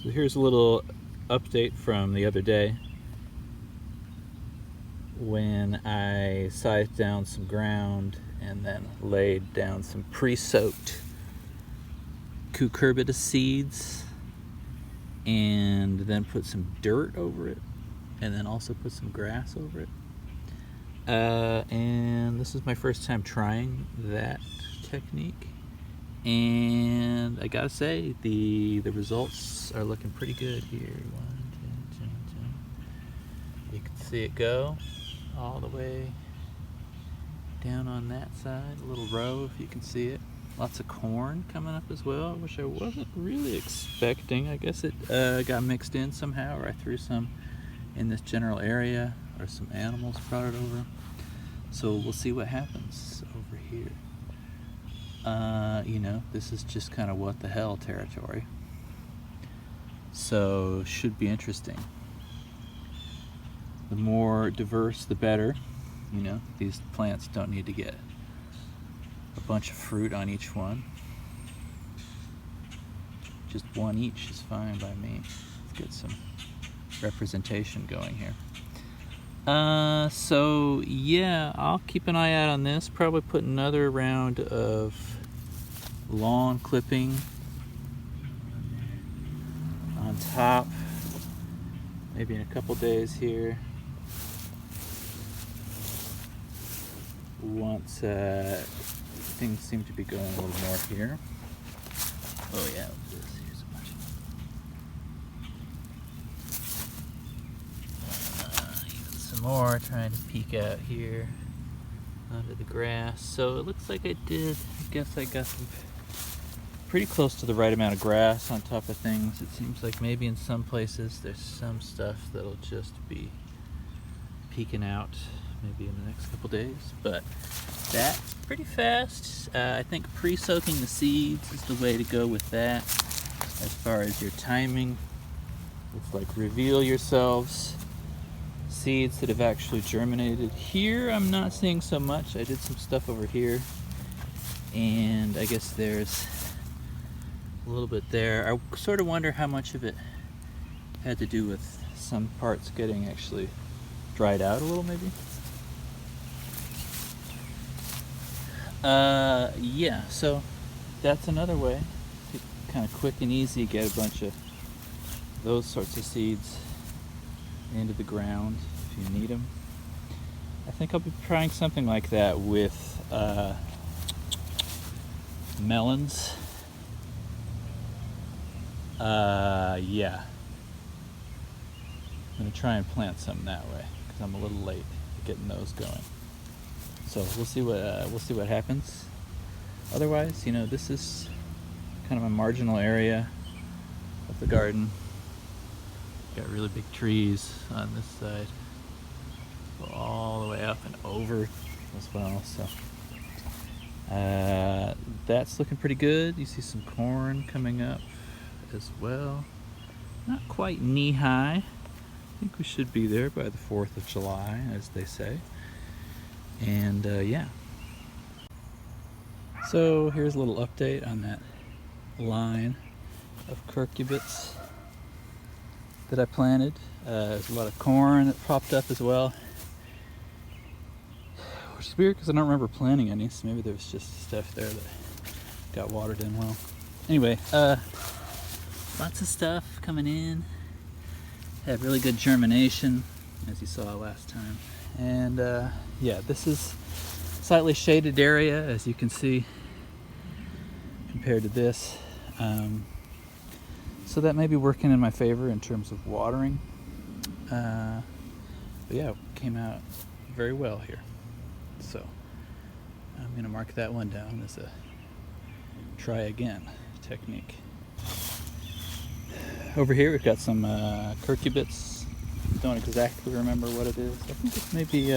So here's a little update from the other day when I sized down some ground and then laid down some pre-soaked cucurbita seeds and then put some dirt over it and then also put some grass over it. And this is my first time trying that technique, and I gotta say the results are looking pretty good here. You can see it go all the way down on that side, a little row if you can see it. Lots of corn coming up as well, which I wasn't really expecting. I guess it got mixed in somehow, or I threw some in this general area, or some animals brought it over. So we'll see what happens over here. You know, this is just kind of what the hell territory. So should be interesting. The more diverse, the better. You know, these plants don't need to get a bunch of fruit on each one. Just one each is fine by me. Let's get some representation going here. So yeah, I'll keep an eye out on this. Probably put another round of lawn clipping on top, maybe in a couple days here. Once things seem to be going a little more here. Oh yeah, here's a bunch of even some more, trying to peek out here under the grass. So it looks like I guess I got some pretty close to the right amount of grass on top of things. It seems like maybe in some places there's some stuff that'll just be peeking out maybe in the next couple days, but that's pretty fast. I think pre-soaking the seeds is the way to go with that. As far as your timing, it's like reveal yourselves. Seeds that have actually germinated. Here I'm not seeing so much. I did some stuff over here, and I guess there's a little bit there. I sort of wonder how much of it had to do with some parts getting actually dried out a little, maybe. Yeah, so that's another way to kind of quick and easy get a bunch of those sorts of seeds into the ground if you need them. I think I'll be trying something like that with melons. Yeah, I'm gonna try and plant some that way because I'm a little late getting those going. So we'll see what happens. Otherwise, you know, this is kind of a marginal area of the garden. Got really big trees on this side, go all the way up and over as well. So that's looking pretty good. You see some corn coming up as well. Not quite knee high. I think we should be there by the 4th of July, as they say. And yeah. So here's a little update on that line of curcubits that I planted. There's a lot of corn that popped up as well, which is weird because I don't remember planting any, so maybe there was just stuff there that got watered in well. Anyway, lots of stuff coming in. Had really good germination, as you saw last time. And yeah, this is slightly shaded area, as you can see, compared to this. So that may be working in my favor in terms of watering. But yeah, it came out very well here. So I'm going to mark that one down as a try again technique. Over here we've got some curcubits. Don't exactly remember what it is. I think it's maybe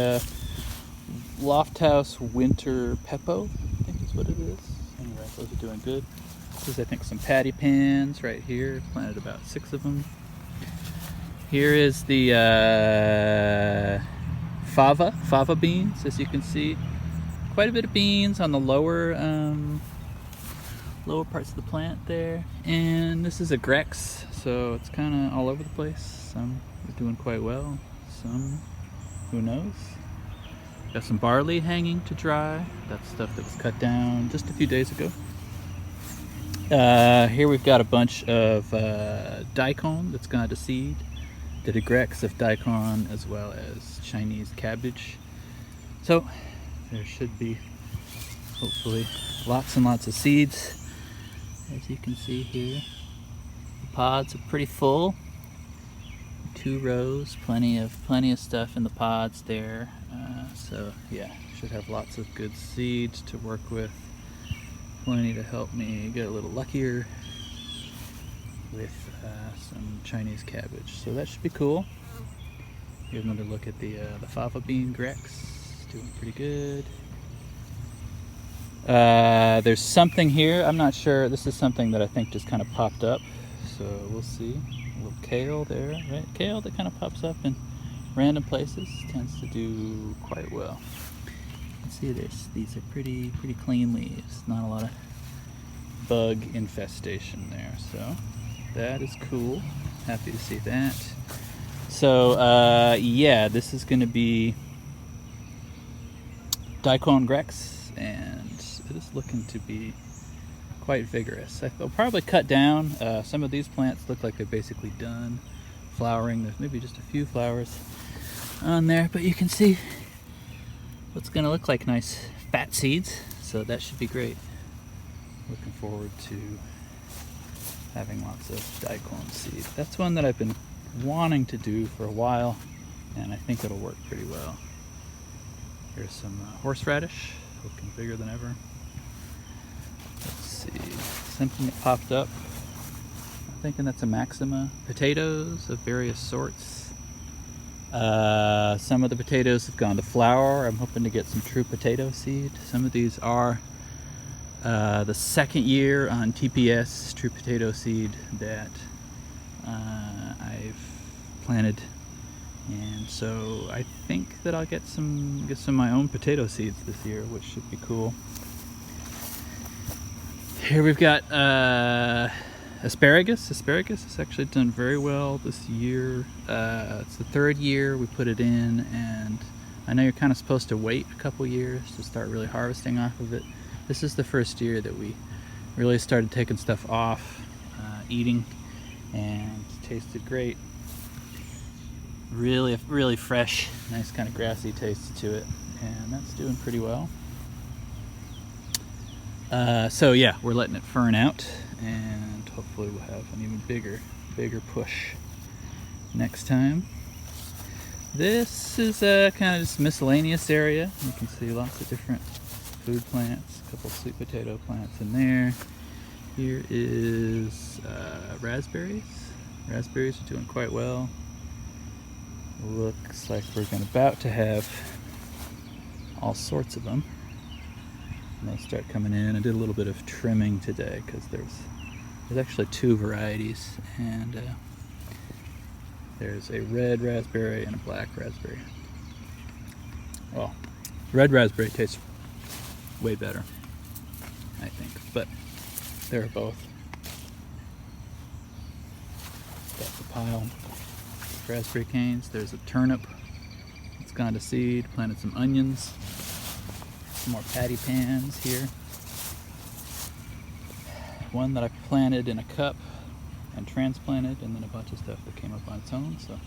Lofthouse Winter Peppo, I think is what it is. Anyway, those are doing good. This is, I think, some patty pans right here. Planted about 6 of them. Here is the fava beans, as you can see. Quite a bit of beans on the lower parts of the plant there. And this is a Grex so it's kind of all over the place. Some are doing quite well, some, who knows. Got some barley hanging to dry. That's stuff that was cut down just a few days ago. Here we've got a bunch of daikon that's gone to seed. Did a grex of daikon as well as Chinese cabbage. So there should be hopefully lots and lots of seeds. As you can see here, the pods are pretty full. 2 rows, plenty of stuff in the pods there. So yeah, should have lots of good seeds to work with. Plenty to help me get a little luckier with some Chinese cabbage. So that should be cool. Here's another look at the fava bean grex. Doing pretty good. There's something here. I'm not sure. This is something that I think just kind of popped up. So we'll see. A little kale there, right? Kale that kind of pops up in random places tends to do quite well. See this, these are pretty clean leaves, not a lot of bug infestation there, so that is cool. Happy to see that. So yeah, this is going to be daikon grex, and it is looking to be quite vigorous. I'll probably cut down. Some of these plants look like they're basically done flowering. There's maybe just a few flowers on there, but you can see what's going to look like nice fat seeds, so that should be great. Looking forward to having lots of daikon seed. That's one that I've been wanting to do for a while, and I think it'll work pretty well. Here's some horseradish, looking bigger than ever. Let's see, something that popped up. I'm thinking that's a maxima. Potatoes of various sorts. Some of the potatoes have gone to flower. I'm hoping to get some true potato seed. Some of these are the second year on TPS true potato seed that I've planted, and so I think that I'll get some of my own potato seeds this year, which should be cool. Here we've got asparagus. Asparagus has actually done very well this year. It's the 3rd year we put it in, and I know you're kind of supposed to wait a couple years to start really harvesting off of it. This is the first year that we really started taking stuff off, eating, and it tasted great. Really fresh, nice kind of grassy taste to it, and that's doing pretty well. So yeah, we're letting it fern out, and hopefully we'll have an even bigger push next time. This is a kind of just miscellaneous area. You can see lots of different food plants, a couple sweet potato plants in there. Here is raspberries. Raspberries are doing quite well. Looks like we're about to have all sorts of them. And they start coming in. I did a little bit of trimming today because there's actually 2 varieties, and there's a red raspberry and a black raspberry. Well, red raspberry tastes way better, I think, but they're both. Got the pile of raspberry canes. There's a turnip that's gone to seed. Planted some onions. Some more patty pans here. One that I planted in a cup and transplanted, and then a bunch of stuff that came up on its own, so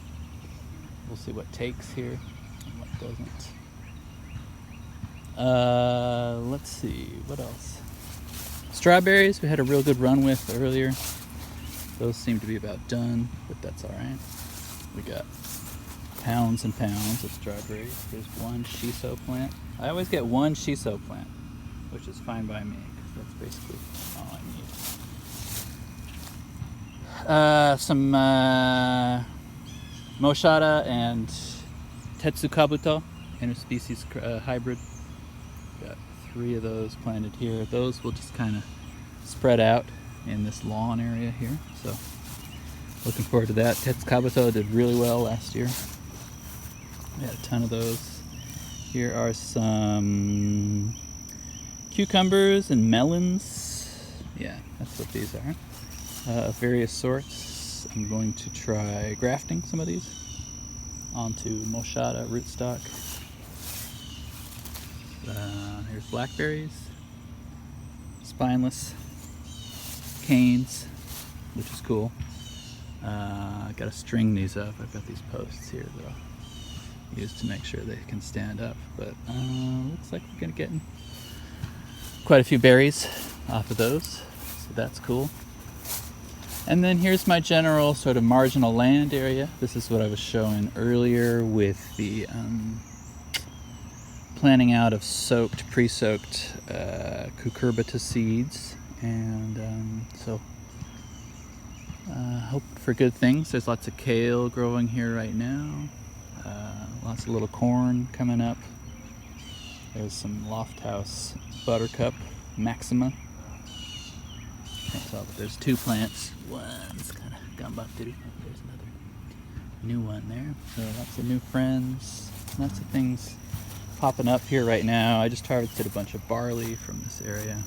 we'll see what takes here and what doesn't. Let's see, what else? Strawberries we had a real good run with earlier. Those seem to be about done, but that's alright. We got pounds and pounds of strawberries. There's one shiso plant. I always get one shiso plant, which is fine by me, because that's basically all I need. Some moshada and tetsukabuto, interspecies hybrid. Got 3 of those planted here. Those will just kind of spread out in this lawn area here, so looking forward to that. Tetsukabuto did really well last year. We had a ton of those. Here are some cucumbers and melons. Yeah, that's what these are. Of various sorts. is I'm going to try grafting some of these onto moschata rootstock. Here's blackberries, spineless canes, which is cool. I gotta string these up. I've got these posts here that I'll use to make sure they can stand up. But looks like we're gonna get quite a few berries off of those, so that's cool. And then here's my general sort of marginal land area. This is what I was showing earlier with the planting out of pre-soaked cucurbita seeds. And so hope for good things. There's lots of kale growing here right now. Lots of little corn coming up. There's some Lofthouse Buttercup Maxima. Can't tell, but there's two plants. One's kind of gone busted. There's another new one there. So lots of new friends. Lots of things popping up here right now. I just harvested a bunch of barley from this area.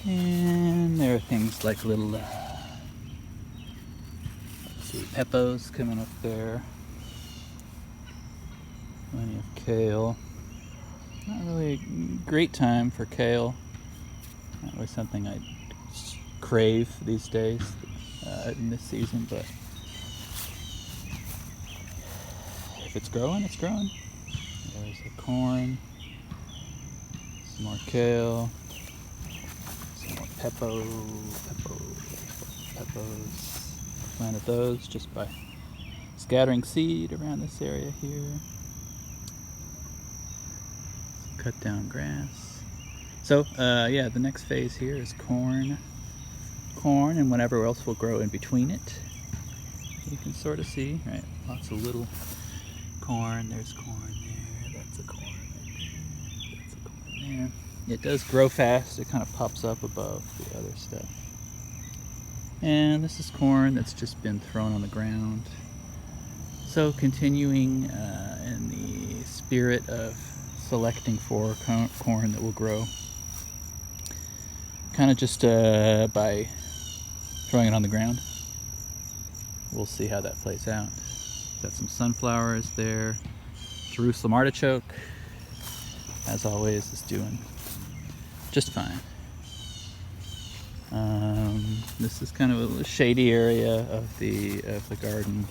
And there are things like little, let's see, peppos coming up there. Plenty of kale. Not really a great time for kale. Not really something I crave these days in this season, but if it's growing, it's growing. There's the corn, some more kale, some more peppos. Planted those just by scattering seed around this area here. Some cut down grass. So yeah, the next phase here is corn and whatever else will grow in between it. You can sort of see, right? Lots of little corn. There's corn there. That's a corn right there. That's a corn there. It does grow fast. It kind of pops up above the other stuff. And this is corn that's just been thrown on the ground. So continuing in the spirit of selecting for corn that will grow. Kind of just by throwing it on the ground. We'll see how that plays out. Got some sunflowers there. Jerusalem artichoke, as always, is doing just fine. This is kind of a shady area of the garden.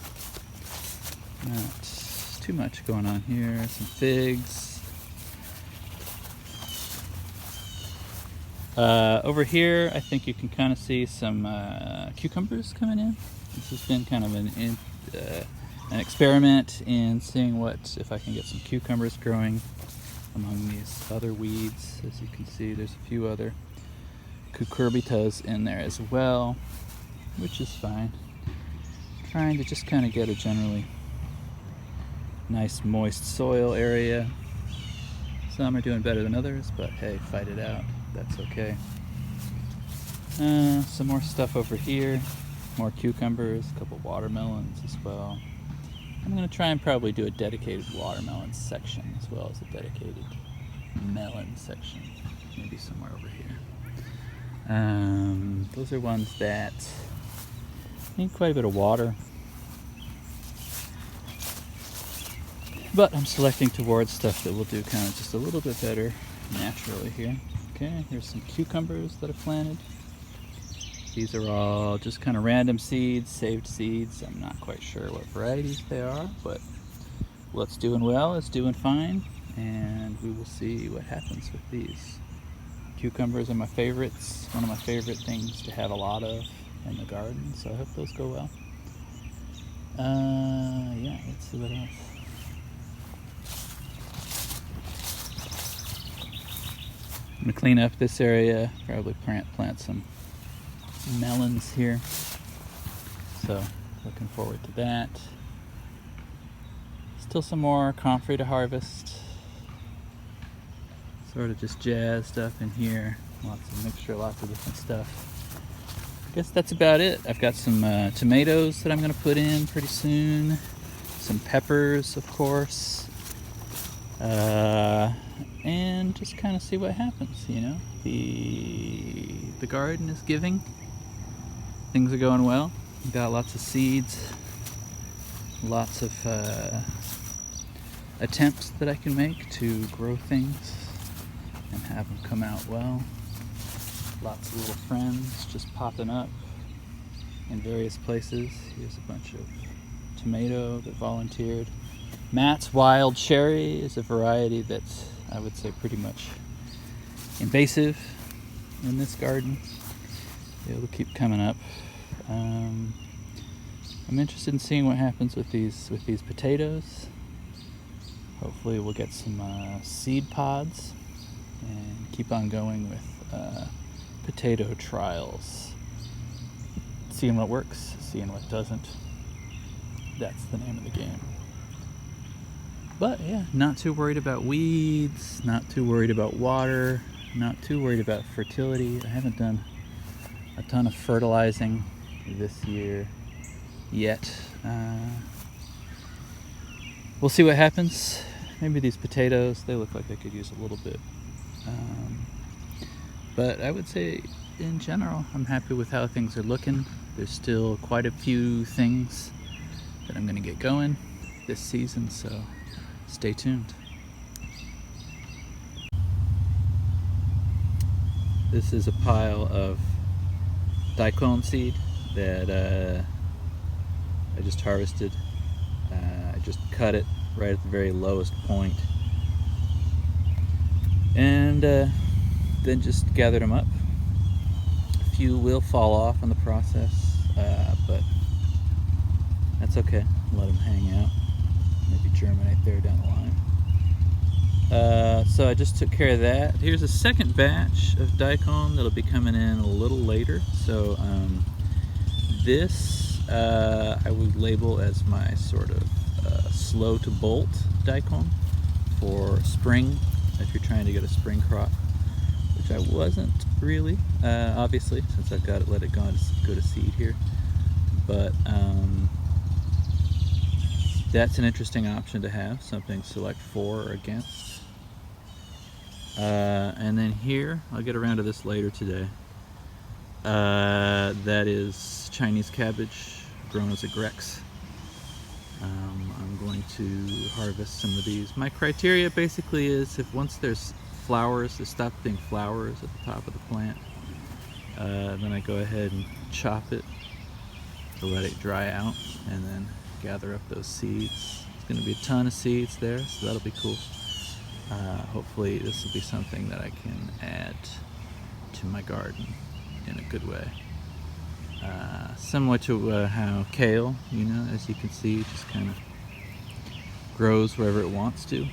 Not too much going on here. Some figs. Over here, I think you can kind of see some cucumbers coming in. This has been kind of an experiment in seeing if I can get some cucumbers growing among these other weeds. As you can see, there's a few other cucurbitas in there as well, which is fine. Trying to just kind of get a generally nice moist soil area. Some are doing better than others, but hey, fight it out. That's okay. Some more stuff over here. More cucumbers, a couple watermelons as well. I'm going to try and probably do a dedicated watermelon section as well as a dedicated melon section. Maybe somewhere over here. Those are ones that need quite a bit of water. But I'm selecting towards stuff that will do kind of just a little bit better naturally here. Okay, here's some cucumbers that I've planted. These are all just kind of random seeds, saved seeds. I'm not quite sure what varieties they are, but what's doing well is doing fine, and we will see what happens with these. Cucumbers are my favorites, one of my favorite things to have a lot of in the garden, so I hope those go well. Yeah, let's see what else. I'm going to clean up this area, probably plant some melons here. So, looking forward to that. Still some more comfrey to harvest. Sort of just jazzed up in here. Lots of mixture, lots of different stuff. I guess that's about it. I've got some tomatoes that I'm going to put in pretty soon. Some peppers, of course. And just kind of see what happens, you know. The garden is giving. Things are going well. Got lots of seeds, lots of attempts that I can make to grow things and have them come out well. Lots of little friends just popping up in various places. Here's a bunch of tomato that volunteered. Matt's wild cherry is a variety that's, I would say, pretty much invasive in this garden. It'll keep coming up. I'm interested in seeing what happens with these potatoes. Hopefully we'll get some seed pods and keep on going with potato trials. Seeing what works, seeing what doesn't. That's the name of the game. But yeah, not too worried about weeds, not too worried about water, not too worried about fertility. I haven't done a ton of fertilizing this year yet. We'll see what happens. Maybe these potatoes, they look like they could use a little bit. But I would say in general, I'm happy with how things are looking. There's still quite a few things that I'm gonna get going this season, so stay tuned. This is a pile of daikon seed that I just harvested. I just cut it right at the very lowest point and then just gathered them up. A few will fall off in the process, but that's okay. Let them hang out, maybe germinate there down the line. So I just took care of that. Here's a second batch of daikon that'll be coming in a little later. So this I would label as my sort of slow to bolt daikon for spring, if you're trying to get a spring crop, which I wasn't really, obviously, since I've got it, let it go to seed here. But that's an interesting option to have, something to select for or against. And then here, I'll get around to this later today. That is Chinese cabbage grown as a Grex. I'm going to harvest some of these. My criteria basically is if once there's flowers, they stop being flowers at the top of the plant, then I go ahead and chop it to let it dry out and then gather up those seeds. There's going to be a ton of seeds there, so that'll be cool. Hopefully this will be something that I can add to my garden in a good way. Similar to how kale, you know, as you can see, just kind of grows wherever it wants to.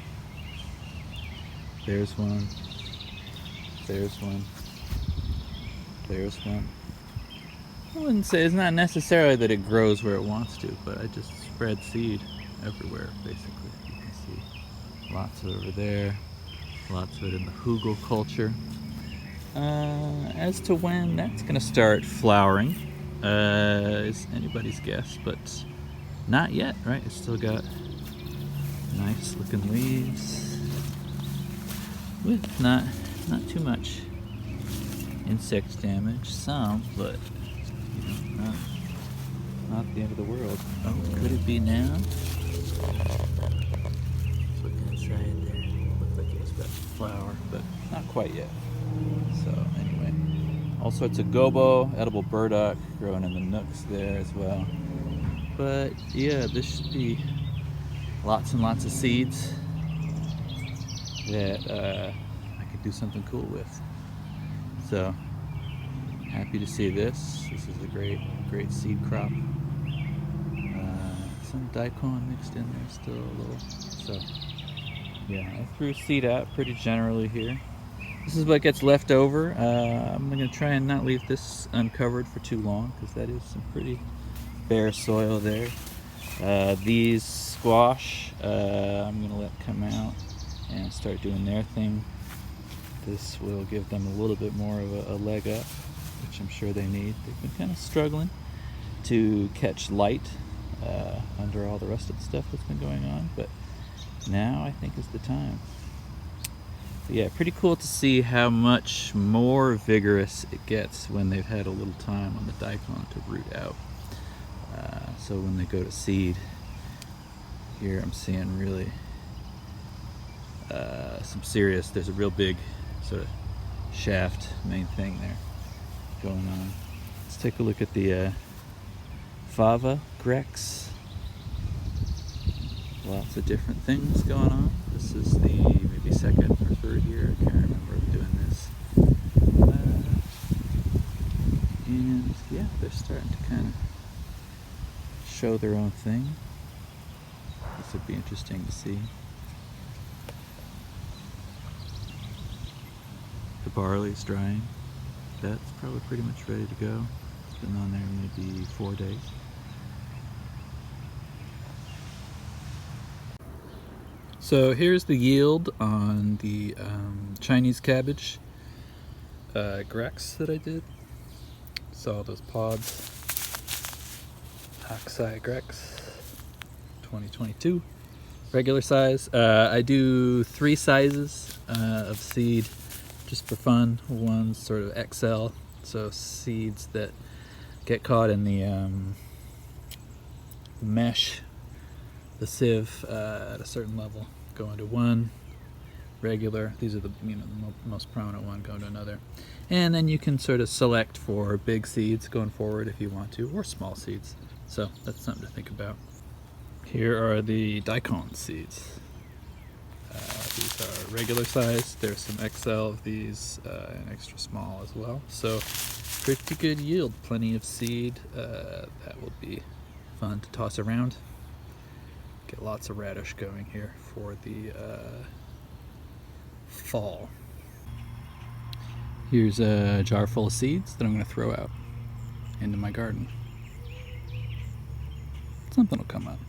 There's one, there's one, there's one. I wouldn't say, it's not necessarily that it grows where it wants to, but I just spread seed everywhere, basically. You can see lots of it over there, lots of it in the hugel culture. As to when that's going to start flowering, is anybody's guess, but not yet, right? It's still got nice looking leaves with not too much insect damage. Some, but you know, not the end of the world. Oh, could it be now? Look inside there. Looked like it was about to flower, but not quite yet. So anyway, all sorts of gobo, edible burdock growing in the nooks there as well. But yeah, this should be lots and lots of seeds that I could do something cool with. So happy to see this. This is a great seed crop. Some daikon mixed in there still a little. So yeah, I threw seed out pretty generally here. This is what gets left over. I'm going to try and not leave this uncovered for too long because that is some pretty bare soil there. These squash, I'm going to let come out and start doing their thing. This will give them a little bit more of a leg up, which I'm sure they need. They've been kind of struggling to catch light under all the rest of the stuff that's been going on, but now I think is the time. But yeah, pretty cool to see how much more vigorous it gets when they've had a little time on the daikon to root out. So when they go to seed, here I'm seeing really there's a real big sort of shaft main thing there going on. Let's take a look at the Fava Grex. Lots of different things going on. This is the maybe second or third year, I can't remember doing this. And yeah, they're starting to kind of show their own thing. This would be interesting to see. The barley's drying. That's probably pretty much ready to go. It's been on there maybe 4 days. So here's the yield on the Chinese cabbage Grex that I did. Saw those pods. Oxeye Grex 2022. Regular size. I do 3 sizes of seed just for fun. One's sort of XL, so seeds that get caught in the mesh, the sieve at a certain level, go into one. Regular, these are the the most prominent one, go into another. And then you can sort of select for big seeds going forward if you want to, or small seeds. So that's something to think about. Here are the daikon seeds. These are regular size. There's some XL of these and extra small as well. So pretty good yield, plenty of seed. That will be fun to toss around. Get lots of radish going here for the fall. Here's a jar full of seeds that I'm going to throw out into my garden. Something will come up.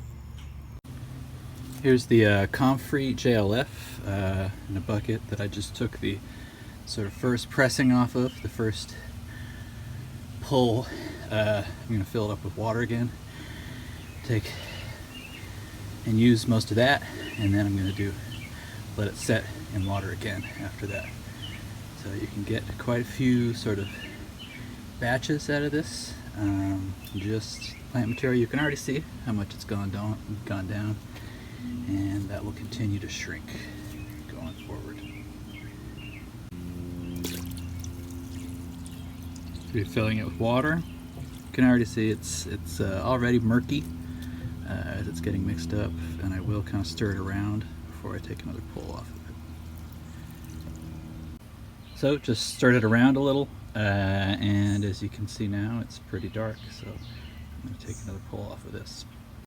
Here's the comfrey JLF in a bucket that I just took the sort of first pressing off of, the first pull. I'm going to fill it up with water again, take and use most of that, and then I'm going to let it set in water again after that. So you can get quite a few sort of batches out of this. Just plant material. You can already see how much it's gone down, and that will continue to shrink going forward. So you're filling it with water. You can already see it's already murky as it's getting mixed up, and I will kind of stir it around before I take another pull off of it. So just stirred it around a little, and as you can see now, it's pretty dark, so I'm going to take another pull off of this.